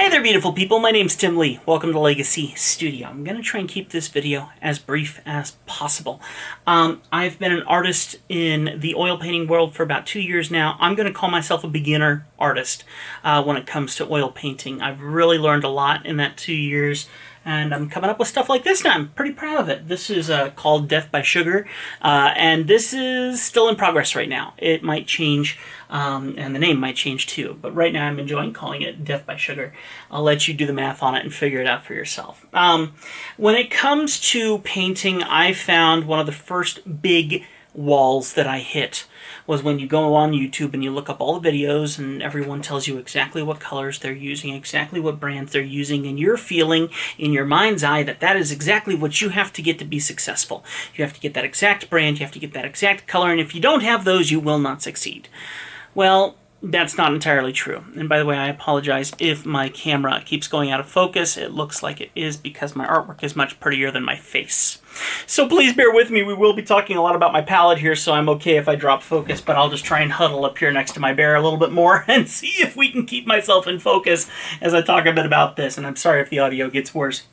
Hey there, beautiful people. My name's Tim Lee. Welcome to Legacy Studio. I'm going to try and keep this video as brief as possible. I've been an artist in the oil painting world for about 2 years now. I'm going to call myself a beginner artist when it comes to oil painting. I've really learned a lot in that 2 years, and I'm coming up with stuff like this now. I'm pretty proud of it. This is called Death by Sugar, and this is still in progress right now. It might change, and the name might change too, but right now I'm enjoying calling it Death by Sugar. I'll let you do the math on it and figure it out for yourself. When it comes to painting, I found one of the first big walls that I hit was when you go on YouTube and you look up all the videos and everyone tells you exactly what colors they're using, exactly what brands they're using, and you're feeling in your mind's eye that that is exactly what you have to get to be successful. You have to get that exact brand, you have to get that exact color, and if you don't have those, you will not succeed. Well, that's not entirely true. And by the way, I apologize if my camera keeps going out of focus. It looks like it is because my artwork is much prettier than my face. So please bear with me. We will be talking a lot about my palette here, so I'm okay if I drop focus, but I'll just try and huddle up here next to my bear a little bit more and see if we can keep myself in focus as I talk a bit about this. And I'm sorry if the audio gets worse.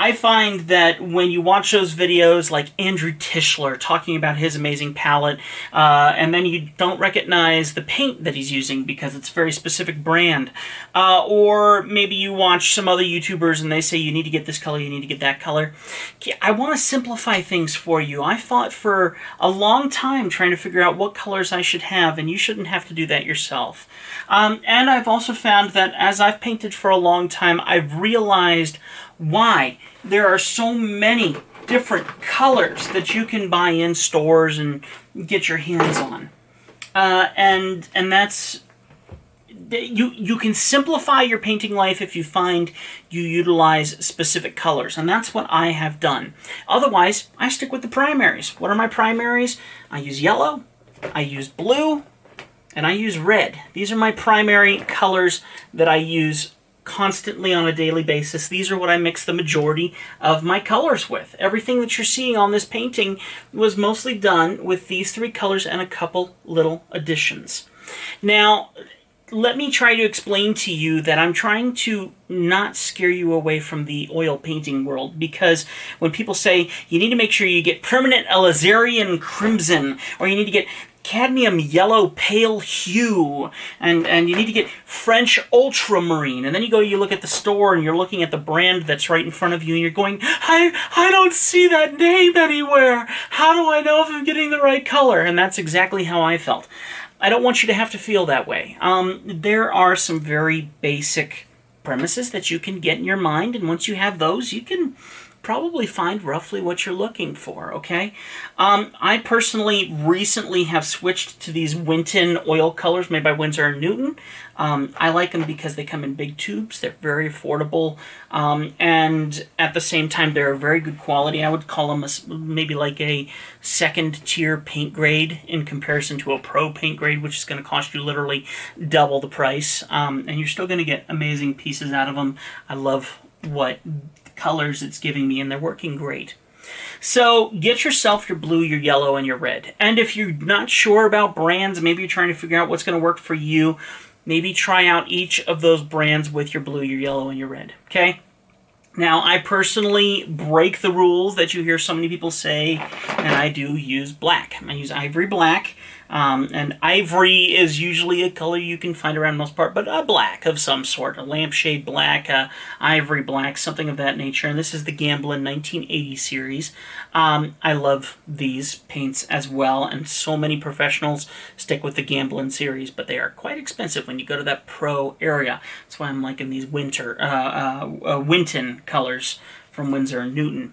I find that when you watch those videos like Andrew Tischler talking about his amazing palette, and then you don't recognize the paint that he's using because it's a very specific brand, or maybe you watch some other YouTubers and they say you need to get this color, you need to get that color. I want to simplify things for you. I fought for a long time trying to figure out what colors I should have, and you shouldn't have to do that yourself. And I've also found that as I've painted for a long time, I've realized why there are so many different colors that you can buy in stores and get your hands on. And that's... You can simplify your painting life if you find you utilize specific colors, and that's what I have done. Otherwise, I stick with the primaries. What are my primaries? I use yellow, I use blue, and I use red. These are my primary colors that I use constantly on a daily basis. These are what I mix the majority of my colors with. Everything that you're seeing on this painting was mostly done with these three colors and a couple little additions. Now, let me try to explain to you that I'm trying to not scare you away from the oil painting world, because when people say you need to make sure you get permanent alizarin crimson, or you need to get cadmium yellow pale hue, and you need to get French ultramarine, and then you look at the store and you're looking at the brand that's right in front of you and you're going, I don't see that name anywhere. How do I know if I'm getting the right color? And that's exactly how I felt. I don't want you to have to feel that way. There are some very basic premises that you can get in your mind, and once you have those, you can probably find roughly what you're looking for, okay? I personally recently have switched to these Winton oil colors made by Winsor & Newton. I like them because they come in big tubes, they're very affordable, and at the same time they're very good quality. I would call them maybe like a second tier paint grade in comparison to a pro paint grade, which is going to cost you literally double the price, and you're still going to get amazing pieces out of them. I love what colors it's giving me, and they're working great. So get yourself your blue, your yellow, and your red. And if you're not sure about brands, maybe you're trying to figure out what's going to work for you, maybe try out each of those brands with your blue, your yellow, and your red. Okay? Now, I personally break the rules that you hear so many people say, and I do use black. I use ivory black, and ivory is usually a color you can find around most part, but a black of some sort, a lampshade black, ivory black, something of that nature. And this is the Gamblin 1980 series. I love these paints as well, and so many professionals stick with the Gamblin series, but they are quite expensive when you go to that pro area. That's why I'm liking these Winton colors from Winsor & Newton.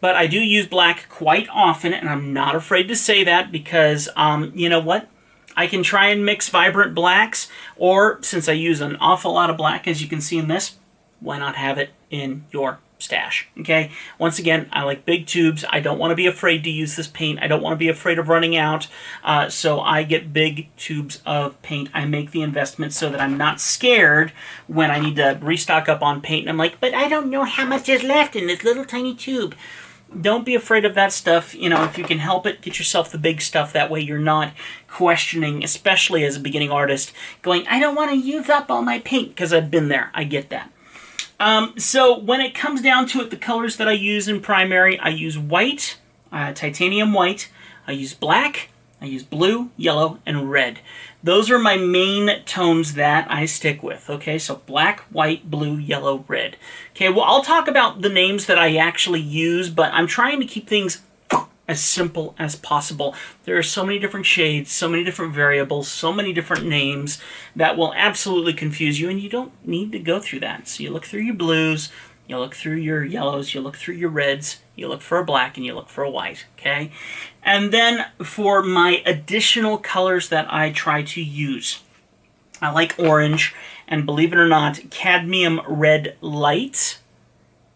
But I do use black quite often, and I'm not afraid to say that because, you know what? I can try and mix vibrant blacks, or since I use an awful lot of black, as you can see in this, why not have it in your stash, okay? Once again, I like big tubes. I don't want to be afraid to use this paint. I don't want to be afraid of running out, so I get big tubes of paint. I make the investment so that I'm not scared when I need to restock up on paint, and I'm like, but I don't know how much is left in this little tiny tube. don't be afraid of that stuff. You know, if you can help it, get yourself the big stuff. That way you're not questioning, especially as a beginning artist, going, I don't want to use up all my paint, because I've been there. I get that. So when it comes down to it, the colors that I use in primary, I use white, titanium white, I use black, I use blue, yellow, and red. Those are my main tones that I stick with, okay? So black, white, blue, yellow, red. Okay, well, I'll talk about the names that I actually use, but I'm trying to keep things as simple as possible. There are so many different shades, so many different variables, so many different names that will absolutely confuse you, and you don't need to go through that. So you look through your blues, you look through your yellows, you look through your reds, you look for a black, and you look for a white, okay? And then for my additional colors that I try to use, I like orange, and believe it or not, cadmium red light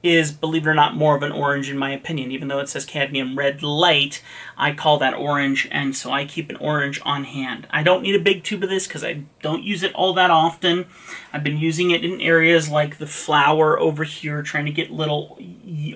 is, believe it or not, more of an orange in my opinion. Even though it says cadmium red light, I call that orange, and so I keep an orange on hand. I don't need a big tube of this because I don't use it all that often. I've been using it in areas like the flower over here, trying to get little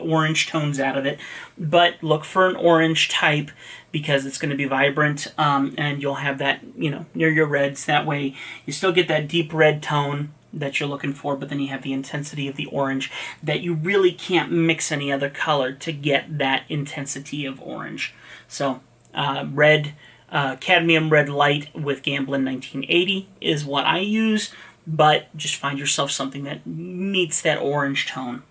orange tones out of it. But look for an orange type because it's going to be vibrant, and you'll have that, you know, near your reds. That way you still get that deep red tone that you're looking for, but then you have the intensity of the orange that you really can't mix any other color to get that intensity of orange. So red, cadmium red light with Gamblin 1980 is what I use, but just find yourself something that meets that orange tone.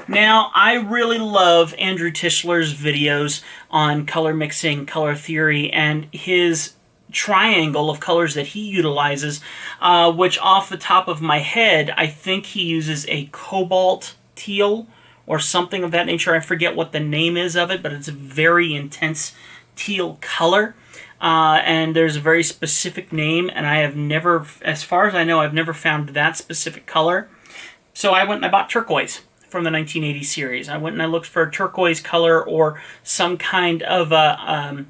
Now, I really love Andrew Tischler's videos on color mixing, color theory, and his triangle of colors that he utilizes, which off the top of my head, I think he uses a cobalt teal or something of that nature. I forget what the name is of it, but it's a very intense teal color. And there's a very specific name, and I have never, as far as I know, I've never found that specific color. So I went and I bought turquoise from the 1980 series. I went and I looked for a turquoise color or some kind of a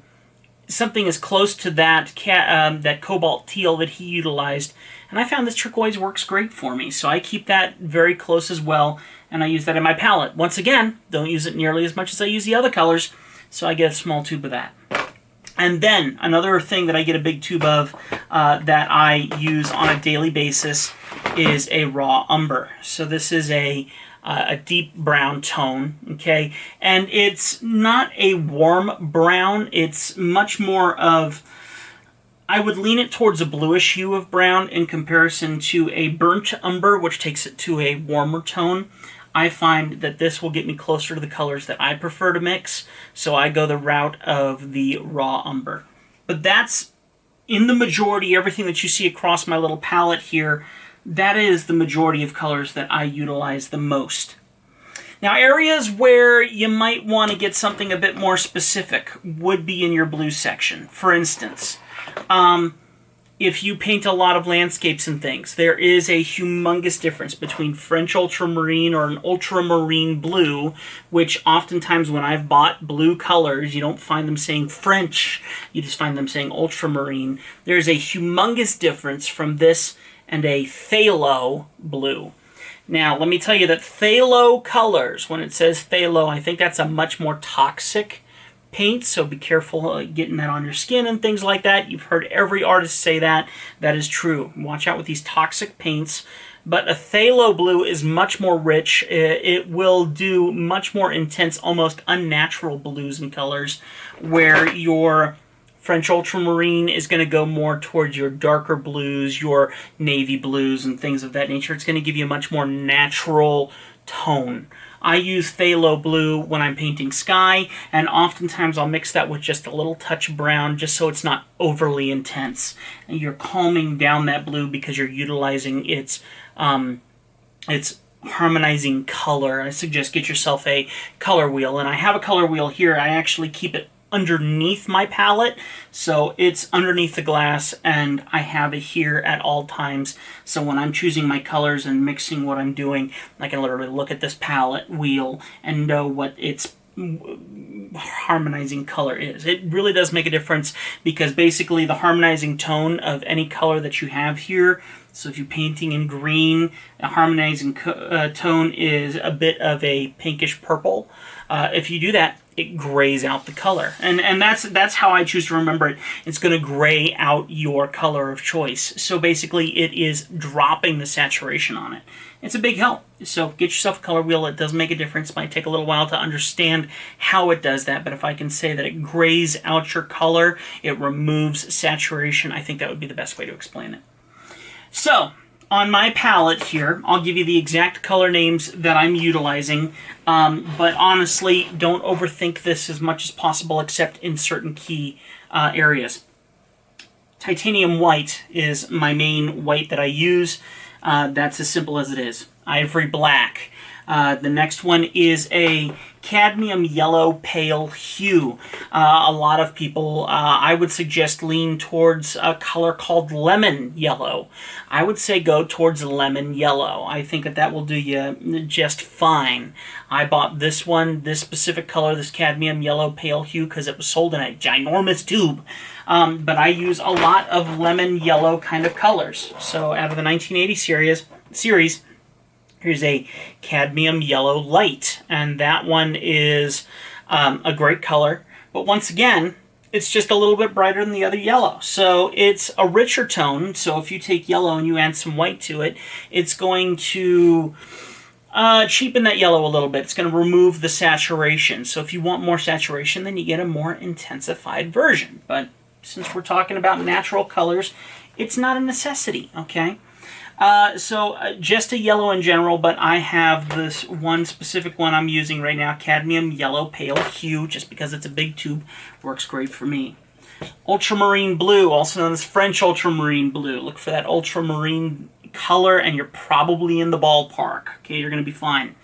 something as close to that that cobalt teal that he utilized, and I found this turquoise works great for me, so I keep that very close as well, and I use that in my palette. Once again, don't use it nearly as much as I use the other colors, so I get a small tube of that. And then another thing that I get a big tube of that I use on a daily basis is a raw umber. So this is a deep brown tone, okay? And it's not a warm brown. It's much more of, I would lean it towards a bluish hue of brown in comparison to a burnt umber, which takes it to a warmer tone. I find that this will get me closer to the colors that I prefer to mix, so I go the route of the raw umber. But that's, in the majority, everything that you see across my little palette here, that is the majority of colors that I utilize the most. Now, areas where you might want to get something a bit more specific would be in your blue section. For instance, if you paint a lot of landscapes and things, there is a humongous difference between French ultramarine or an ultramarine blue, which oftentimes when I've bought blue colors, you don't find them saying French, you just find them saying ultramarine. There's a humongous difference from this and a phthalo blue. Now, let me tell you that phthalo colors, when it says phthalo, I think that's a much more toxic paint, so be careful getting that on your skin and things like that. You've heard every artist say that. That is true. Watch out with these toxic paints. But a phthalo blue is much more rich. It will do much more intense, almost unnatural blues and colors, where your French ultramarine is going to go more towards your darker blues, your navy blues, and things of that nature. It's going to give you a much more natural tone. I use phthalo blue when I'm painting sky, and oftentimes I'll mix that with just a little touch of brown, just so it's not overly intense. And you're calming down that blue because you're utilizing its harmonizing color. I suggest get yourself a color wheel, and I have a color wheel here. I actually keep it underneath my palette, so it's underneath the glass, and I have it here at all times, so when I'm choosing my colors and mixing what I'm doing, I can literally look at this palette wheel and know what its harmonizing color is. It really does make a difference, because basically the harmonizing tone of any color that you have here So if you're painting in green, a harmonizing tone is a bit of a pinkish purple. If you do that, it grays out the color. And that's how I choose to remember it. It's going to gray out your color of choice. So basically it is dropping the saturation on it. It's a big help. So get yourself a color wheel. It does make a difference. It might take a little while to understand how it does that, but if I can say that it grays out your color, it removes saturation, I think that would be the best way to explain it. So, on my palette here, I'll give you the exact color names that I'm utilizing, but honestly, don't overthink this as much as possible except in certain key areas. Titanium white is my main white that I use. That's as simple as it is. Ivory black. The next one is a cadmium yellow pale hue. A lot of people, I would suggest, lean towards a color called lemon yellow. I would say go towards lemon yellow. I think that will do you just fine. I bought this one, this specific color, this cadmium yellow pale hue, because it was sold in a ginormous tube. But I use a lot of lemon yellow kind of colors. So out of the 1980 series, here's a cadmium yellow light, and that one is a great color. But once again, it's just a little bit brighter than the other yellow. So it's a richer tone. So if you take yellow and you add some white to it, it's going to cheapen that yellow a little bit. It's going to remove the saturation. So if you want more saturation, then you get a more intensified version. But since we're talking about natural colors, it's not a necessity, okay? So just a yellow in general, but I have this one specific one I'm using right now, cadmium yellow pale hue, just because it's a big tube, works great for me. Ultramarine blue, also known as French ultramarine blue. Look for that ultramarine color and you're probably in the ballpark. Okay, you're going to be fine.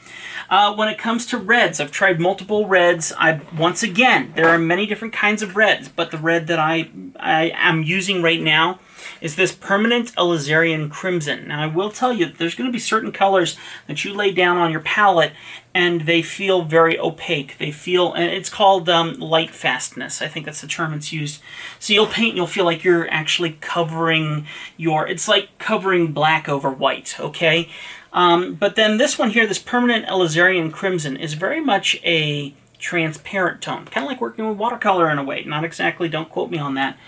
When it comes to reds, I've tried multiple reds. Once again, there are many different kinds of reds, but the red that I am using right now is this permanent Alizarian crimson. Now I will tell you, there's going to be certain colors that you lay down on your palette and they feel very opaque. They feel, and it's called light fastness. I think that's the term it's used. So you'll paint and you'll feel like you're actually covering it's like covering black over white, okay? But then this one here, this permanent Alizarian crimson, is very much a transparent tone. Kind of like working with watercolor in a way. Not exactly, don't quote me on that.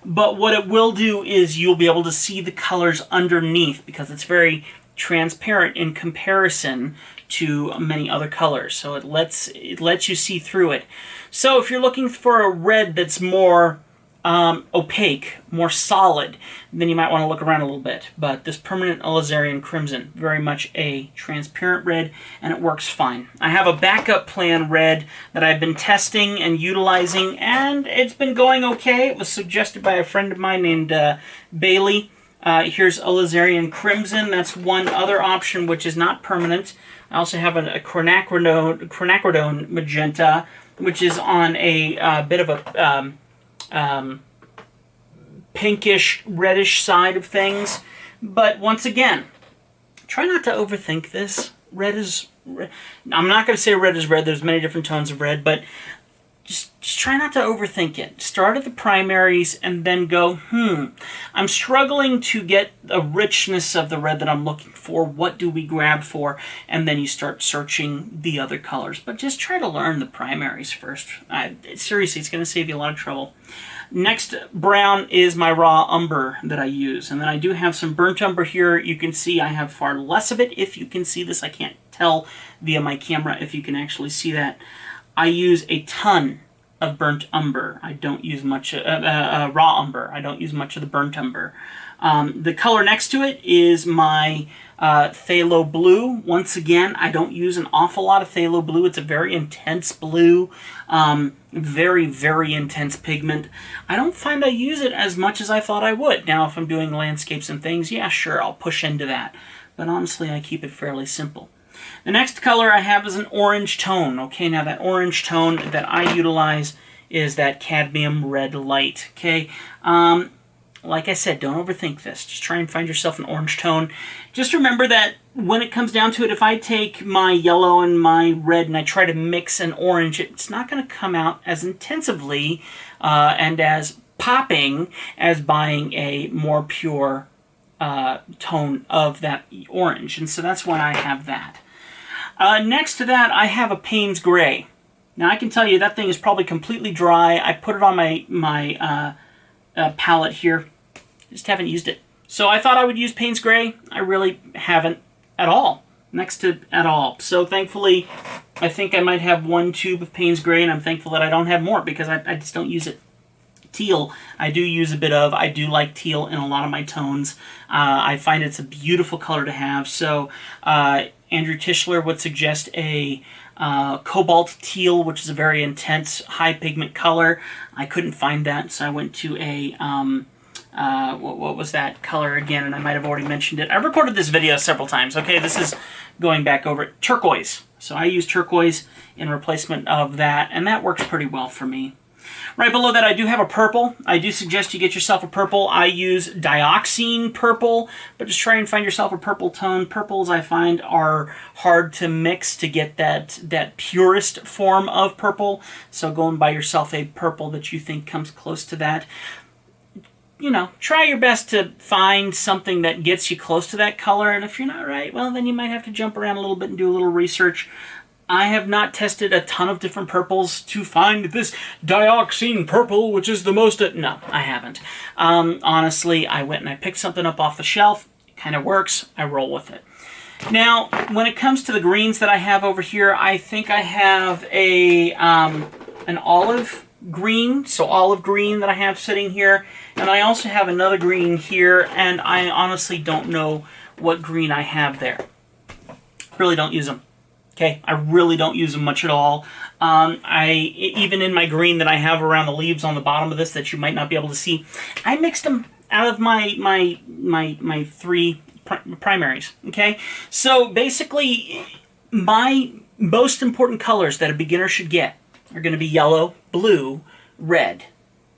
But what it will do is you'll be able to see the colors underneath because it's very transparent in comparison to many other colors. So it lets you see through it. So if you're looking for a red that's more opaque, more solid, then you might want to look around a little bit. But this permanent Alizarian crimson, very much a transparent red, and it works fine. I have a backup plan red that I've been testing and utilizing, and it's been going okay. It was suggested by a friend of mine named Bailey. Here's Alizarian crimson. That's one other option which is not permanent. I also have a quinacridone magenta, which is on a bit of a pinkish, reddish side of things. But once again, try not to overthink this. I'm not going to say red is red. There's many different tones of red, but just try not to overthink it. Start at the primaries and then go, I'm struggling to get the richness of the red that I'm looking for. What do we grab for? And then you start searching the other colors. But just try to learn the primaries first. Seriously, it's going to save you a lot of trouble. Next brown is my raw umber that I use. And then I do have some burnt umber here. You can see I have far less of it. If you can see this, I can't tell via my camera if you can actually see that. I use a ton of burnt umber. I don't use much raw umber. I don't use much of the burnt umber. The color next to it is my phthalo blue. Once again, I don't use an awful lot of phthalo blue. It's a very intense blue, very, very intense pigment. I don't find I use it as much as I thought I would. Now, if I'm doing landscapes and things, yeah, sure, I'll push into that. But honestly, I keep it fairly simple. The next color I have is an orange tone. Okay, now that orange tone that I utilize is that cadmium red light. Okay, like I said, don't overthink this. Just try and find yourself an orange tone. Just remember that when it comes down to it, if I take my yellow and my red and I try to mix an orange, it's not going to come out as intensively and as popping as buying a more pure tone of that orange, and so that's why I have that. Next to that, I have a Payne's Gray. Now I can tell you that thing is probably completely dry. I put it on my palette here. Just haven't used it. So I thought I would use Payne's Gray. I really haven't at all. Next to at all. So thankfully, I think I might have one tube of Payne's Gray, and I'm thankful that I don't have more because I just don't use it. Teal, I do use a bit of. I do like teal in a lot of my tones. I find it's a beautiful color to have. So Andrew Tischler would suggest a cobalt teal, which is a very intense, high pigment color. I couldn't find that, so I went to a, what was that color again? And I might have already mentioned it. I've recorded this video several times. Okay, this is going back over it. Turquoise. So I use turquoise in replacement of that, and that works pretty well for me. Right below that, I do have a purple. I do suggest you get yourself a purple. I use dioxine purple, but just try and find yourself a purple tone. Purples, I find, are hard to mix to get that purest form of purple. So go and buy yourself a purple that you think comes close to that. You know, try your best to find something that gets you close to that color, and if you're not right, well, then you might have to jump around a little bit and do a little research. I have not tested a ton of different purples to find this dioxine purple, which is the most... No, I haven't. Honestly, I went and I picked something up off the shelf. It kind of works. I roll with it. Now, when it comes to the greens that I have over here, I think I have an olive green, so olive green that I have sitting here, and I also have another green here, and I honestly don't know what green I have there. Really don't use them. Okay, I really don't use them much at all. Even in my green that I have around the leaves on the bottom of this that you might not be able to see, I mixed them out of my three primaries. Okay, so basically, my most important colors that a beginner should get are going to be yellow, blue, red,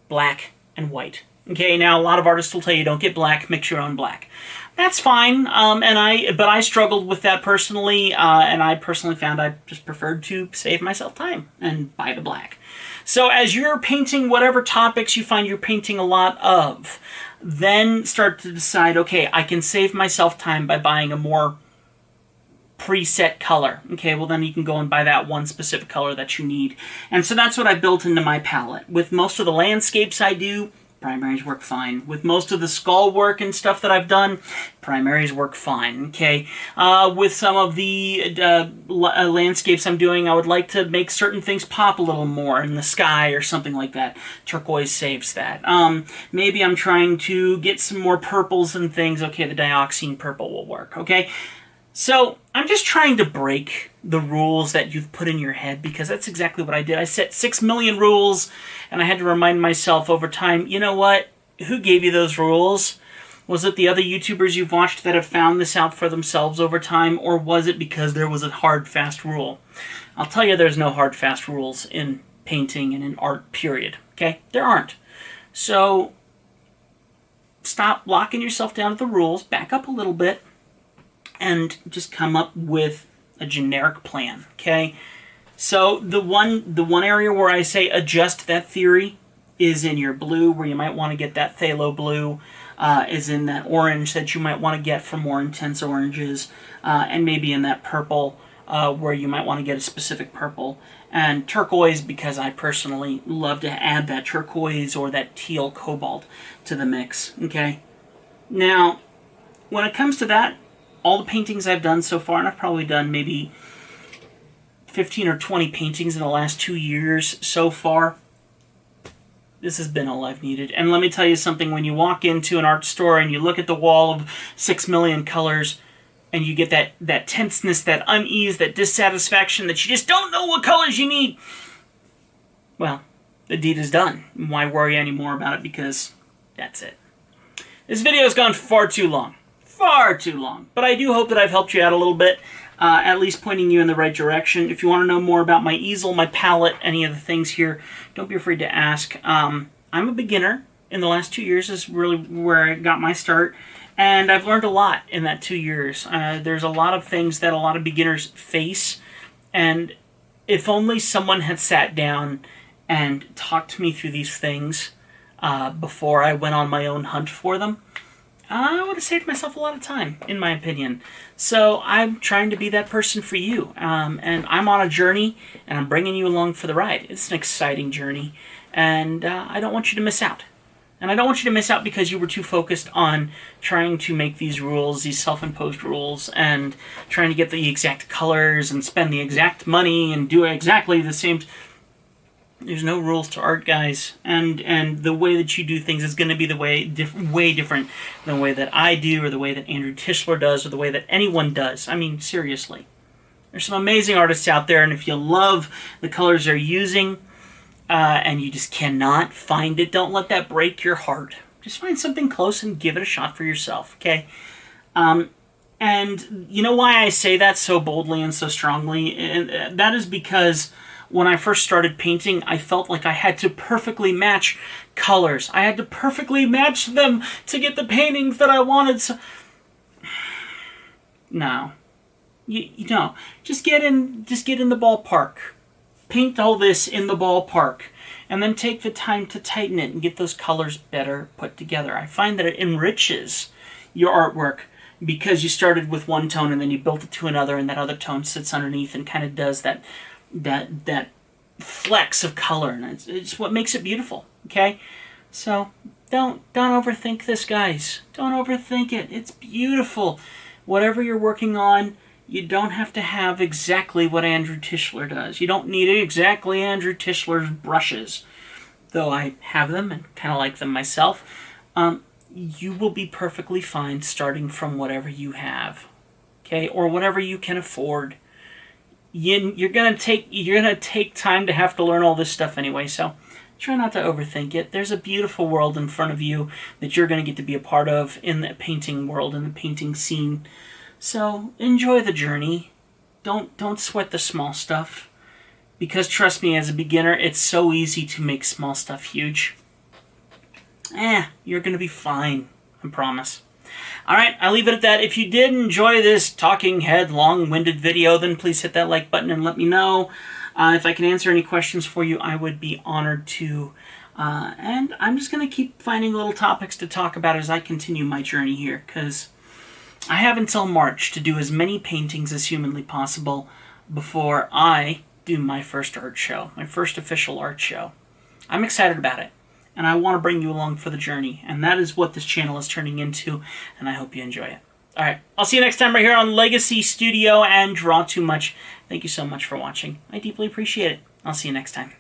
black, and white. Okay, now a lot of artists will tell you don't get black, mix your own black. That's fine, but I struggled with that personally, and I personally found I just preferred to save myself time and buy the black. So as you're painting whatever topics you find you're painting a lot of, then start to decide, okay, I can save myself time by buying a more preset color. Okay, well then you can go and buy that one specific color that you need. And so that's what I built into my palette. With most of the landscapes I do, primaries work fine. With most of the skull work and stuff that I've done, primaries work fine, okay? With some of the landscapes I'm doing, I would like to make certain things pop a little more in the sky or something like that. Turquoise saves that. Maybe I'm trying to get some more purples and things. Okay, the dioxine purple will work, okay? So I'm just trying to break the rules that you've put in your head, because that's exactly what I did. I set 6 million rules, and I had to remind myself over time, you know what? Who gave you those rules? Was it the other YouTubers you've watched that have found this out for themselves over time, or was it because there was a hard, fast rule? I'll tell you there's no hard, fast rules in painting and in art, period. Okay? There aren't. So stop locking yourself down to the rules, back up a little bit, and just come up with a generic plan, okay? So the one area where I say adjust that theory is in your blue, where you might want to get that phthalo blue, is in that orange that you might want to get for more intense oranges, and maybe in that purple, where you might want to get a specific purple, and turquoise, because I personally love to add that turquoise or that teal cobalt to the mix, okay? Now, when it comes to that, all the paintings I've done so far, and I've probably done maybe 15 or 20 paintings in the last 2 years so far, this has been all I've needed. And let me tell you something, when you walk into an art store and you look at the wall of 6 million colors, and you get that tenseness, that unease, that dissatisfaction, that you just don't know what colors you need, well, the deed is done. Why worry anymore about it, because that's it. This video has gone far too long. Far too long. But I do hope that I've helped you out a little bit, at least pointing you in the right direction. If you want to know more about my easel, my palette, any of the things here, don't be afraid to ask. I'm a beginner. In the last 2 years is really where I got my start, and I've learned a lot in that 2 years. There's a lot of things that a lot of beginners face, and if only someone had sat down and talked to me through these things before I went on my own hunt for them, I would have saved myself a lot of time, in my opinion. So I'm trying to be that person for you. And I'm on a journey, and I'm bringing you along for the ride. It's an exciting journey, and I don't want you to miss out. And I don't want you to miss out because you were too focused on trying to make these rules, these self-imposed rules, and trying to get the exact colors and spend the exact money and do exactly the same. There's no rules to art, guys, and the way that you do things is going to be the way different than the way that I do, or the way that Andrew Tischler does, or the way that anyone does. I mean, seriously. There's some amazing artists out there, and if you love the colors they're using, and you just cannot find it, don't let that break your heart. Just find something close and give it a shot for yourself, okay? And you know why I say that so boldly and so strongly? And that is because when I first started painting, I felt like I had to perfectly match colors. I had to perfectly match them to get the paintings that I wanted. So, no. You know, just get in the ballpark. Paint all this in the ballpark, and then take the time to tighten it and get those colors better put together. I find that it enriches your artwork because you started with one tone and then you built it to another, and that other tone sits underneath and kind of does that flex of color, and it's what makes it beautiful. Okay, so don't overthink this, guys. Don't overthink it. It's beautiful. Whatever you're working on, you don't have to have exactly what Andrew Tischler does. You don't need exactly Andrew Tischler's brushes, though I have them and kind of like them myself. You will be perfectly fine starting from whatever you have, okay, or whatever you can afford. You're gonna take time to have to learn all this stuff anyway, so try not to overthink it. There's a beautiful world in front of you that you're gonna get to be a part of in the painting world, in the painting scene. So enjoy the journey. Don't sweat the small stuff, because trust me, as a beginner, it's so easy to make small stuff huge. You're gonna be fine, I promise. Alright, I'll leave it at that. If you did enjoy this talking head, long-winded video, then please hit that like button and let me know. If I can answer any questions for you, I would be honored to. And I'm just going to keep finding little topics to talk about as I continue my journey here, because I have until March to do as many paintings as humanly possible before I do my first art show, my first official art show. I'm excited about it, and I want to bring you along for the journey, and that is what this channel is turning into, and I hope you enjoy it. Alright, I'll see you next time right here on Legacy Studio and Draw Too Much. Thank you so much for watching. I deeply appreciate it. I'll see you next time.